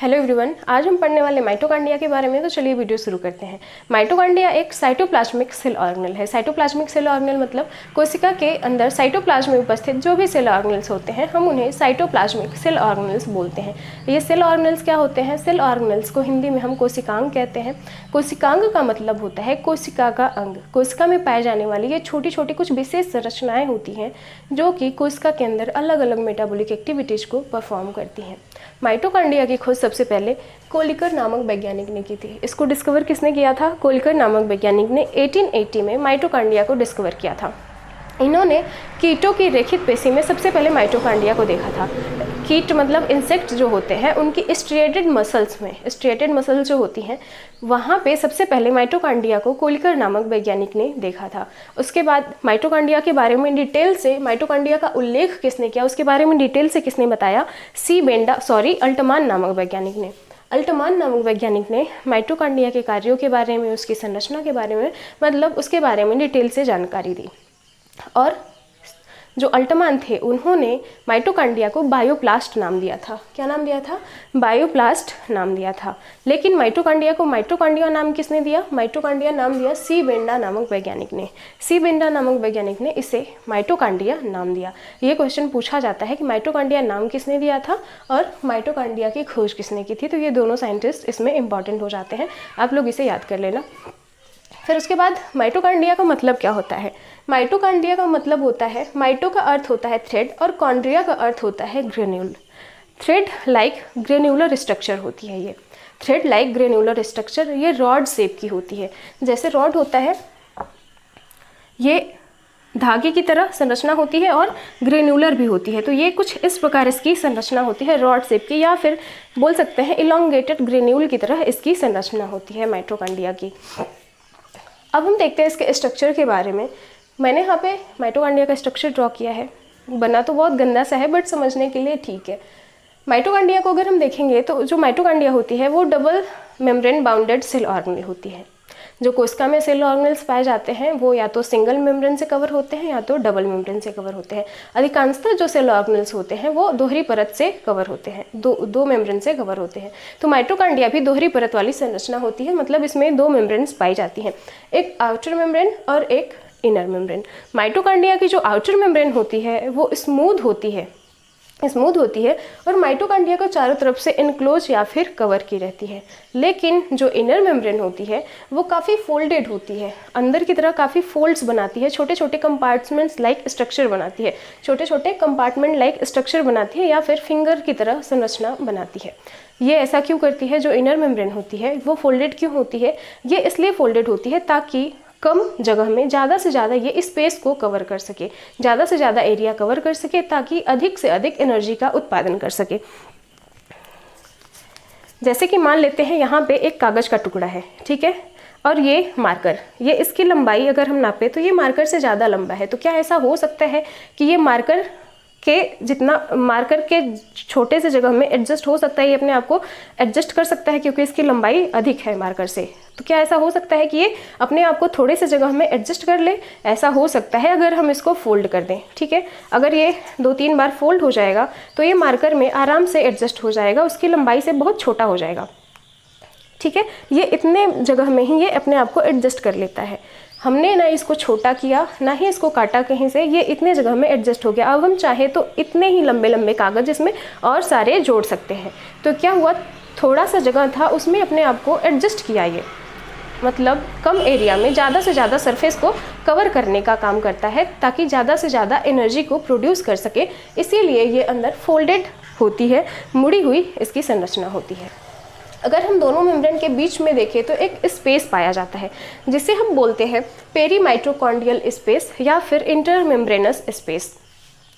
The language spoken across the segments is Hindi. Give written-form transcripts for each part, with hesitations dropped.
हेलो एवरीवन, आज हम पढ़ने वाले माइटोकॉन्ड्रिया के बारे में। तो चलिए वीडियो शुरू करते हैं। माइटोकॉन्ड्रिया एक साइटोप्लाज्मिक सेल ऑर्गेनेल है। साइटोप्लाज्मिक सेल ऑर्गेनेल मतलब कोशिका के अंदर साइटोप्लाज्म में उपस्थित जो भी सेल ऑर्गेनेल्स होते हैं हम उन्हें साइटोप्लाज्मिक सेल ऑर्गेनेल्स बोलते हैं। ये सेल ऑर्गेनेल्स क्या होते हैं? सेल ऑर्गेनेल्स को हिंदी में हम कोशिकांग कहते हैं। कोशिकांग का मतलब होता है कोशिका का अंग। कोशिका में पाए जाने वाली ये छोटी छोटी कुछ विशेष संरचनाएं होती हैं जो कि कोशिका के अंदर अलग अलग मेटाबॉलिक एक्टिविटीज़ को परफॉर्म करती हैं। माइटोकॉन्ड्रिया की खोज सबसे पहले कोलिकर नामक वैज्ञानिक ने की थी। इसको डिस्कवर किसने किया था? कोलिकर नामक वैज्ञानिक ने 1880 में माइटोकॉन्ड्रिया को डिस्कवर किया था। इन्होंने कीटों की रेखित पेशी में सबसे पहले माइटोकॉन्ड्रिया को देखा था। कीट मतलब इंसेक्ट जो होते हैं उनकी स्ट्रिएटेड मसल्स में, स्ट्रिएटेड मसल्स जो होती हैं वहाँ पे सबसे पहले माइटोकॉन्ड्रिया को कोलिकर नामक वैज्ञानिक ने देखा था। उसके बाद माइटोकॉन्ड्रिया के बारे में डिटेल से, माइटोकॉन्ड्रिया का उल्लेख किसने किया उसके बारे में डिटेल से किसने बताया? अल्टमान नामक वैज्ञानिक ने। अल्टमान नामक वैज्ञानिक ने माइटोकॉन्ड्रिया के कार्यों के बारे में, उसकी संरचना के बारे में, मतलब उसके बारे में डिटेल से जानकारी दी। और जो अल्टमान थे उन्होंने माइटोकॉन्ड्रिया को बायोप्लास्ट नाम दिया था। क्या नाम दिया था? बायोप्लास्ट नाम दिया था। लेकिन माइटोकॉन्ड्रिया को माइटोकॉन्ड्रिया नाम किसने दिया? माइटोकॉन्ड्रिया नाम दिया सी बेंडा नामक वैज्ञानिक ने। सी बेंडा नामक वैज्ञानिक ने इसे माइटोकॉन्ड्रिया नाम दिया। ये क्वेश्चन पूछा जाता है कि माइटोकॉन्ड्रिया नाम किसने दिया था और माइटोकॉन्ड्रिया की खोज किसने की थी। तो ये दोनों साइंटिस्ट इसमें इंपॉर्टेंट हो जाते हैं, आप लोग इसे याद कर लेना। फिर उसके बाद माइटोकॉन्ड्रिया का मतलब क्या होता है? माइटोकॉन्ड्रिया का मतलब होता है, माइटो का अर्थ होता है थ्रेड और कॉन्ड्रिया का अर्थ होता है granule. Thread like granular structure होती है ये। थ्रेड लाइक ग्रेन्यूलर स्ट्रक्चर ये रॉड शेप की होती है। जैसे रॉड होता है ये धागे की तरह संरचना होती है और ग्रेन्यूलर भी होती है। तो ये कुछ इस प्रकार इसकी संरचना होती है रॉड शेप की, या फिर बोल सकते हैं इलोंगेटेड ग्रेन्यूल की तरह इसकी संरचना होती है माइटोकॉन्ड्रिया की। अब हम देखते हैं इसके स्ट्रक्चर के बारे में। मैंने यहाँ पे माइटोकॉन्ड्रिया का स्ट्रक्चर ड्रॉ किया है। बना तो बहुत गंदा सा है बट समझने के लिए ठीक है। माइटोकॉन्ड्रिया को अगर हम देखेंगे तो जो माइटोकॉन्ड्रिया होती है वो double membrane bounded cell organelle होती है। जो कोशिका में सेल ऑर्गेनेल्स पाए जाते हैं वो या तो सिंगल मेम्ब्रेन से कवर होते हैं या तो डबल मेम्ब्रेन से कवर होते हैं। अधिकांशतः जो सेल ऑर्गेनेल्स होते हैं वो दोहरी परत से कवर होते हैं, दो मेम्ब्रेन से कवर होते हैं। तो माइटोकॉन्ड्रिया भी दोहरी परत वाली संरचना होती है, मतलब इसमें दो मेम्ब्रेन्स पाई जाती हैं, एक आउटर मेम्ब्रेन और एक इनर मेम्ब्रेन। माइटोकॉन्ड्रिया की जो आउटर मेम्ब्रेन होती है वो स्मूथ होती है और माइटोकॉन्ड्रिया को चारों तरफ से इनक्लोज या फिर कवर की रहती है। लेकिन जो इनर मेम्ब्रेन होती है वो काफ़ी फोल्डेड होती है, अंदर की तरह काफ़ी फोल्ड्स बनाती है, छोटे छोटे कंपार्टमेंट्स लाइक स्ट्रक्चर बनाती है, छोटे छोटे कंपार्टमेंट लाइक स्ट्रक्चर बनाती है या फिर फिंगर की तरह संरचना बनाती है। ये ऐसा क्यों करती है? जो इनर मेम्ब्रेन होती है वो फोल्डेड क्यों होती है? ये इसलिए फोल्डेड होती है ताकि कम जगह में ज़्यादा से ज़्यादा ये स्पेस को कवर कर सके, ज़्यादा से ज़्यादा एरिया कवर कर सके ताकि अधिक से अधिक एनर्जी का उत्पादन कर सके। जैसे कि मान लेते हैं यहाँ पे एक कागज़ का टुकड़ा है, ठीक है, और ये मार्कर, ये इसकी लंबाई अगर हम नापे तो ये मार्कर से ज़्यादा लंबा है। तो क्या ऐसा हो सकता है कि ये मार्कर के छोटे से जगह में एडजस्ट हो सकता है? ये अपने आप को एडजस्ट कर सकता है क्योंकि इसकी लंबाई अधिक है मार्कर से। तो क्या ऐसा हो सकता है कि ये अपने आप को थोड़े से जगह में एडजस्ट कर ले? ऐसा हो सकता है अगर हम इसको फोल्ड कर दें, ठीक है। अगर ये 2-3 बार फोल्ड हो जाएगा तो ये मार्कर में आराम से एडजस्ट हो जाएगा, उसकी लंबाई से बहुत छोटा हो जाएगा, ठीक है। ये इतने जगह में ही ये अपने आप को एडजस्ट कर लेता है। हमने ना इसको छोटा किया ना ही इसको काटा कहीं से, ये इतने जगह में एडजस्ट हो गया। अब हम चाहे तो इतने ही लंबे लंबे कागज़ इसमें और सारे जोड़ सकते हैं। तो क्या हुआ, थोड़ा सा जगह था उसमें अपने आप को एडजस्ट किया, ये मतलब कम एरिया में ज़्यादा से ज़्यादा सरफेस को कवर करने का काम करता है ताकि ज़्यादा से ज़्यादा एनर्जी को प्रोड्यूस कर सके। इसीलिए ये अंदर फोल्डेड होती है, मुड़ी हुई इसकी संरचना होती है। अगर हम दोनों मेम्ब्रेन के बीच में देखें तो एक स्पेस पाया जाता है जिसे हम बोलते हैं पेरीमाइटोकॉन्ड्रियल स्पेस या फिर इंटरमेम्ब्रेनस स्पेस।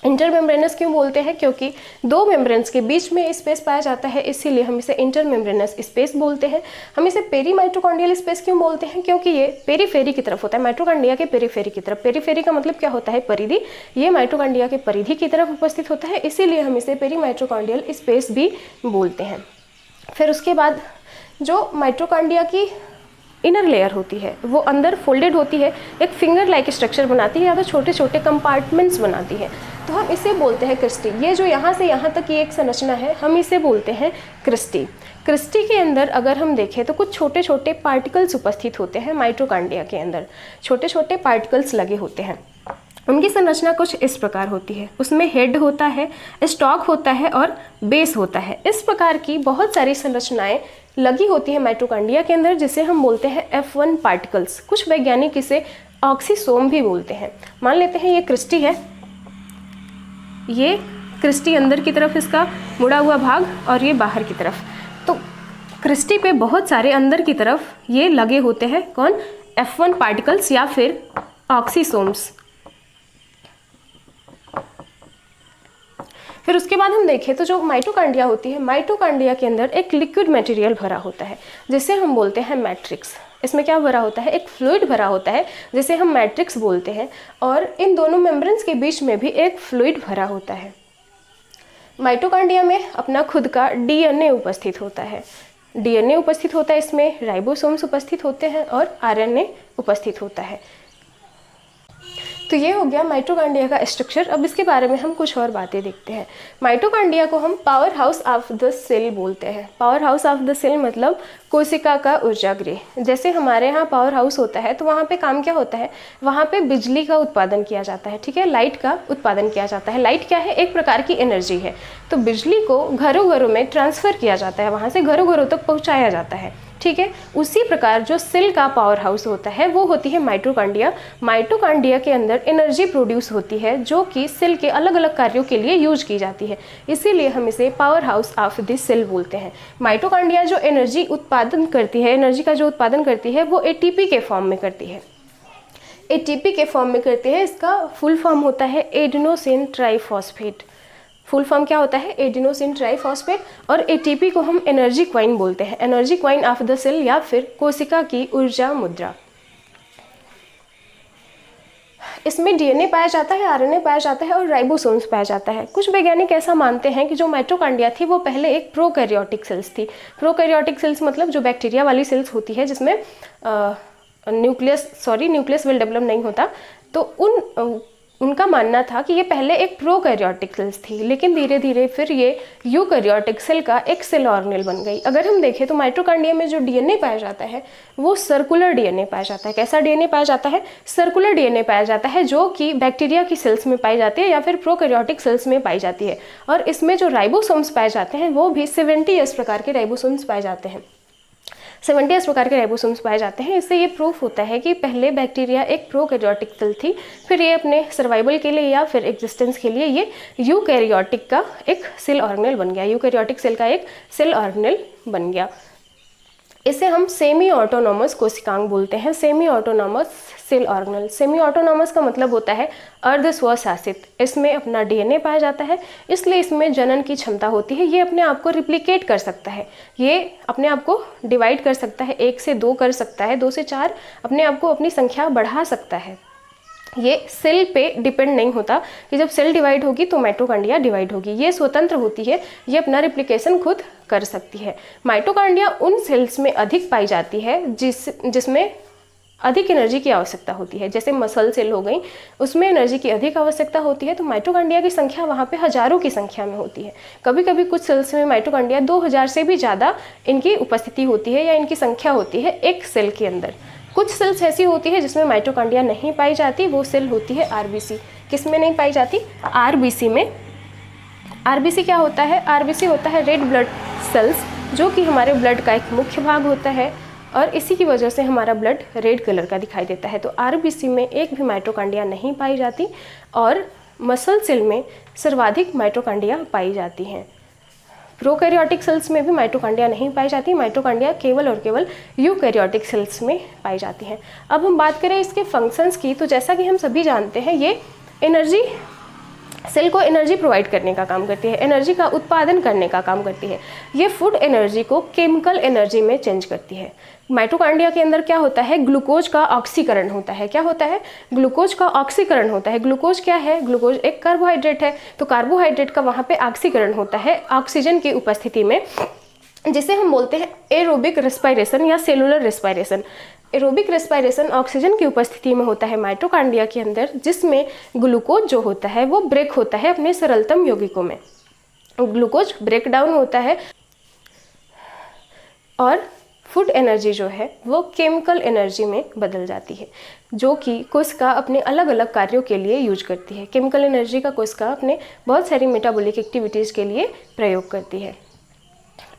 इंटरमेम्ब्रेनस क्यों बोलते हैं? क्योंकि दो मेम्ब्रेन्स के बीच में स्पेस पाया जाता है, इसीलिए हम इसे इंटरमेम्ब्रेनस स्पेस बोलते हैं। हम इसे पेरीमाइटोकॉन्ड्रियल स्पेस क्यों बोलते हैं? क्योंकि ये पेरीफेरी की तरफ होता है, माइटोकॉन्ड्रिया के पेरीफेरी की तरफ। पेरीफेरी का मतलब क्या होता है? परिधि। ये माइटोकॉन्ड्रिया के परिधि की तरफ उपस्थित होता है, इसीलिए हम इसे पेरीमाइटोकॉन्ड्रियल स्पेस भी बोलते हैं। फिर उसके बाद जो माइटोकॉन्ड्रिया की इनर लेयर होती है वो अंदर फोल्डेड होती है, एक फिंगर लाइक स्ट्रक्चर बनाती है या तो छोटे छोटे कंपार्टमेंट्स बनाती है। तो हम इसे बोलते हैं क्रिस्टी। ये जो यहाँ से यहाँ तक की एक संरचना है, हम इसे बोलते हैं क्रिस्टी। क्रिस्टी के अंदर अगर हम देखें तो कुछ छोटे छोटे पार्टिकल्स उपस्थित होते हैं। माइटोकॉन्ड्रिया के अंदर छोटे छोटे पार्टिकल्स लगे होते हैं। उनकी संरचना कुछ इस प्रकार होती है। उसमें हेड होता है, स्टॉक होता है और बेस होता है। इस प्रकार की बहुत सारी संरचनाएं लगी होती है माइटोकॉन्ड्रिया के अंदर, जिसे हम बोलते हैं F1 पार्टिकल्स। कुछ वैज्ञानिक इसे ऑक्सीसोम भी बोलते हैं। मान लेते हैं ये क्रिस्टी है, ये क्रिस्टी अंदर की तरफ इसका मुड़ा हुआ भाग और ये बाहर की तरफ। तो क्रिस्टी पे बहुत सारे अंदर की तरफ ये लगे होते हैं। कौन? F1 पार्टिकल्स या फिर ऑक्सीसोम्स। फिर उसके बाद हम देखें तो जो माइटोकॉन्ड्रिया होती है, माइटोकॉन्ड्रिया के अंदर एक लिक्विड मटेरियल भरा होता है जिसे हम बोलते हैं मैट्रिक्स। इसमें क्या भरा होता है? एक फ्लूइड भरा होता है जिसे हम मैट्रिक्स बोलते हैं। और इन दोनों मेम्ब्रेन्स के बीच में भी एक फ्लूइड भरा होता है। माइटोकॉन्ड्रिया में अपना खुद का डीएनए उपस्थित होता है। डीएनए उपस्थित होता है, इसमें राइबोसोम्स उपस्थित होते हैं और आरएनए उपस्थित होता है। तो ये हो गया माइटोकॉन्ड्रिया का स्ट्रक्चर। अब इसके बारे में हम कुछ और बातें देखते हैं। माइटोकॉन्ड्रिया को हम powerhouse of the cell बोलते हैं। Powerhouse of the cell मतलब कोशिका का ऊर्जा गृह। जैसे हमारे यहाँ पावर हाउस होता है तो वहाँ पे काम क्या होता है? वहाँ पे बिजली का उत्पादन किया जाता है, ठीक है, लाइट का उत्पादन किया जाता है। लाइट क्या है? एक प्रकार की एनर्जी है। तो बिजली को घरों घरों में ट्रांसफ़र किया जाता है, वहाँ से घरों घरों तक पहुँचाया जाता है, ठीक है। उसी प्रकार जो सेल का पावर हाउस होता है वो होती है माइटोकॉन्ड्रिया। माइटोकॉन्ड्रिया के अंदर एनर्जी प्रोड्यूस होती है जो कि सेल के अलग अलग कार्यों के लिए यूज की जाती है, इसीलिए हम इसे powerhouse of the cell बोलते हैं। माइटोकॉन्ड्रिया जो एनर्जी उत्पादन करती है, एनर्जी का जो उत्पादन करती है वो एटीपी के फॉर्म में करती है। एटीपी के फॉर्म में करती है। इसका फुल फॉर्म होता है एडिनोसिन ट्राइफॉस्फेट। फुल फॉर्म क्या होता है? Adenosine triphosphate. और एटीपी को हम एनर्जी क्वाइन बोलते हैं, energy coin of the cell या फिर कोशिका की ऊर्जा मुद्रा। इसमें डीएनए पाया जाता है, आरएनए पाया जाता है और राइबोसोम्स पाया जाता है। कुछ वैज्ञानिक ऐसा मानते हैं कि जो माइटोकॉन्ड्रिया थी वो पहले एक प्रोकैरियोटिक सेल्स थी। प्रोकैरियोटिक सेल्स मतलब जो बैक्टीरिया वाली सेल्स होती है जिसमें न्यूक्लियस विल डेवलप नहीं होता। तो उनका मानना था कि ये पहले एक प्रोकैरियोटिक सेल्स थी, लेकिन धीरे धीरे फिर ये यूकैरियोटिक सेल का एक सेल ऑर्गेनेल बन गई। अगर हम देखें तो माइटोकॉन्ड्रिया में जो डीएनए पाया जाता है वो सर्कुलर डीएनए पाया जाता है। कैसा डीएनए पाया जाता है? सर्कुलर डीएनए पाया जाता है, जो कि बैक्टीरिया की सेल्स में पाई जाती है या फिर प्रोकैरियोटिक सेल्स में पाई जाती है। और इसमें जो राइबोसोम्स पाए जाते हैं वो भी 70S प्रकार के राइबोसोम्स पाए जाते हैं। 70S प्रकार के राइबोसोम्स पाए जाते हैं। इससे ये प्रूफ होता है कि पहले बैक्टीरिया एक प्रोकैरियोटिक सेल थी, फिर ये अपने सर्वाइवल के लिए या फिर एग्जिस्टेंस के लिए ये यूकैरियोटिक का एक सेल ऑर्गेनेल बन गया, यूकैरियोटिक सेल का एक सेल ऑर्गेनेल बन गया। इसे हम सेमी ऑटोनॉमस कोशिकांग बोलते हैं, semi autonomous cell organelle. Semi autonomous का मतलब होता है अर्ध स्वशासित। इसमें अपना डीएनए पाया जाता है, इसलिए इसमें जनन की क्षमता होती है। ये अपने आप को रिप्लिकेट कर सकता है, ये अपने आप को डिवाइड कर सकता है, 1 से 2 कर सकता है, 2 से 4 अपने आप को अपनी संख्या बढ़ा सकता है। ये सेल पे डिपेंड नहीं होता कि जब सेल डिवाइड होगी तो माइटोकॉन्ड्रिया डिवाइड होगी। ये स्वतंत्र होती है, ये अपना रिप्लिकेशन खुद कर सकती है। माइटोकॉन्ड्रिया उन सेल्स में अधिक पाई जाती है जिसमें अधिक एनर्जी की आवश्यकता होती है। जैसे मसल सेल हो गई, उसमें एनर्जी की अधिक आवश्यकता होती है, तो माइटोकॉन्ड्रिया की संख्या वहाँ पे हजारों की संख्या में होती है। कभी कभी कुछ सेल्स में माइटोकॉन्ड्रिया 2000 से भी ज़्यादा इनकी उपस्थिति होती है या इनकी संख्या होती है एक सेल के अंदर। कुछ सेल्स ऐसी होती है जिसमें माइटोकॉन्ड्रिया नहीं पाई जाती, वो सेल होती है आरबीसी। किस में नहीं पाई जाती? आरबीसी में। आरबीसी क्या होता है? आरबीसी होता है रेड ब्लड सेल्स, जो कि हमारे ब्लड का एक मुख्य भाग होता है और इसी की वजह से हमारा ब्लड रेड कलर का दिखाई देता है। तो आरबीसी में एक भी माइटोकॉन्ड्रिया नहीं पाई जाती और मसल सेल में सर्वाधिक माइटोकॉन्ड्रिया पाई जाती हैं। प्रोकैरियोटिक सेल्स में भी माइटोकॉन्ड्रिया नहीं पाई जाती, माइटोकॉन्ड्रिया केवल और केवल यूकैरियोटिक सेल्स में पाई जाती हैं। अब हम बात करें इसके फंक्शंस की, तो जैसा कि हम सभी जानते हैं ये एनर्जी, सेल को एनर्जी प्रोवाइड करने का काम करती है, एनर्जी का उत्पादन करने का काम करती है। ये फूड एनर्जी को केमिकल एनर्जी में चेंज करती है। माइटोकॉन्ड्रिया के अंदर क्या होता है? ग्लूकोज का ऑक्सीकरण होता है। क्या होता है? ग्लूकोज का ऑक्सीकरण होता है। ग्लूकोज क्या है? ग्लूकोज एक कार्बोहाइड्रेट है, तो कार्बोहाइड्रेट का वहाँ पे ऑक्सीकरण होता है ऑक्सीजन की उपस्थिति में, जिसे हम बोलते हैं एरोबिक रेस्पिरेशन या cellular respiration. Aerobic respiration oxygen की उपस्थिति में होता है माइटोकॉन्ड्रिया के अंदर, जिसमें ग्लूकोज जो होता है वो ब्रेक होता है अपने सरलतम यौगिकों में। ग्लूकोज ब्रेक डाउन होता है और फूड एनर्जी जो है वो केमिकल एनर्जी में बदल जाती है, जो कि कोशिका अपने अलग अलग कार्यों के लिए यूज करती है। केमिकल एनर्जी का कोशिका अपने बहुत सारी मेटाबॉलिक एक्टिविटीज़ के लिए प्रयोग करती है।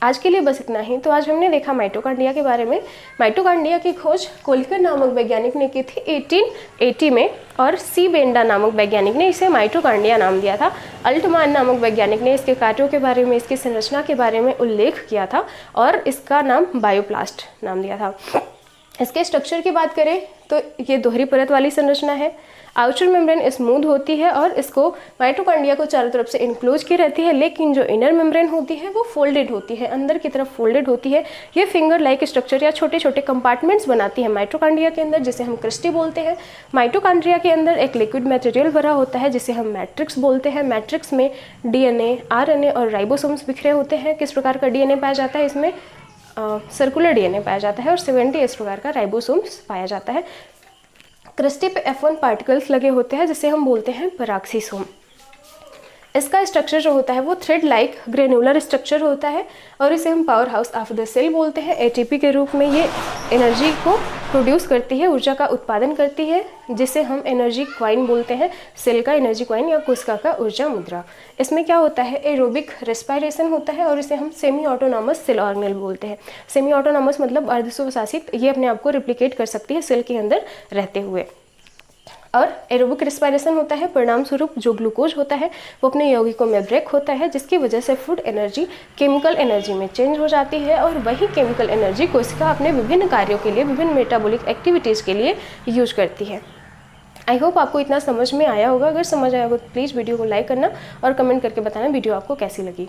आज के लिए बस इतना ही। तो आज हमने देखा माइटोकॉन्ड्रिया के बारे में। माइटोकॉन्ड्रिया की खोज कोलिकर नामक वैज्ञानिक ने की थी 1880 में, और सी बेंडा नामक वैज्ञानिक ने इसे माइटोकॉन्ड्रिया नाम दिया था। अल्टमान नामक वैज्ञानिक ने इसके कार्यों के बारे में, इसकी संरचना के बारे में उल्लेख किया था और इसका नाम बायोप्लास्ट नाम दिया था। इसके स्ट्रक्चर की बात करें तो ये दोहरी परत वाली संरचना है। आउटर मेम्ब्रेन स्मूथ होती है और इसको माइटोकॉन्ड्रिया को चारों तरफ से इनक्लोज की रहती है, लेकिन जो इनर मेम्ब्रेन होती है वो फोल्डेड होती है, अंदर की तरफ फोल्डेड होती है। ये फिंगर लाइक स्ट्रक्चर या छोटे छोटे कंपार्टमेंट्स बनाती है माइटोकॉन्ड्रिया के अंदर, जिसे हम क्रिस्टी बोलते हैं। माइटोकॉन्ड्रिया के अंदर एक लिक्विड मटेरियल भरा होता है जिसे हम मैट्रिक्स बोलते हैं। मैट्रिक्स में डीएनए, आरएनए और राइबोसोम्स बिखरे होते हैं। किस प्रकार का डीएनए पाया जाता है इसमें? सर्कुलर डीएनए पाया जाता है और 70 इस प्रकार का राइबोसोम्स पाया जाता है। क्रिस्टी पे F1 पार्टिकल्स लगे होते हैं जिसे हम बोलते हैं पेराक्सीसोम। इसका स्ट्रक्चर जो होता है वो थ्रेड लाइक ग्रेनुलर स्ट्रक्चर होता है और इसे हम powerhouse of the cell बोलते हैं। एटीपी के रूप में ये एनर्जी को प्रोड्यूस करती है, ऊर्जा का उत्पादन करती है, जिसे हम एनर्जी क्वाइन बोलते हैं। सेल का एनर्जी क्वाइन या कोशिका का ऊर्जा मुद्रा। इसमें क्या होता है? एरोबिक रेस्पिरेशन होता है और इसे हम सेमी ऑटोनॉमस सेल ऑर्गेनेल बोलते हैं। सेमी ऑटोनॉमस मतलब अर्धस्वशासित, ये अपने आप को रिप्लिकेट कर सकती है सेल के अंदर रहते हुए। और एरोबिक रेस्पिरेशन होता है, परिणाम स्वरूप जो ग्लूकोज होता है वो अपने यौगिकों में ब्रेक होता है, जिसकी वजह से फूड एनर्जी केमिकल एनर्जी में चेंज हो जाती है और वही केमिकल एनर्जी कोशिका अपने विभिन्न कार्यों के लिए, विभिन्न मेटाबॉलिक एक्टिविटीज़ के लिए यूज करती है। आई होप आपको इतना समझ में आया होगा। अगर समझ आया होगा तो प्लीज़ वीडियो को लाइक करना और कमेंट करके बताना वीडियो आपको कैसी लगी।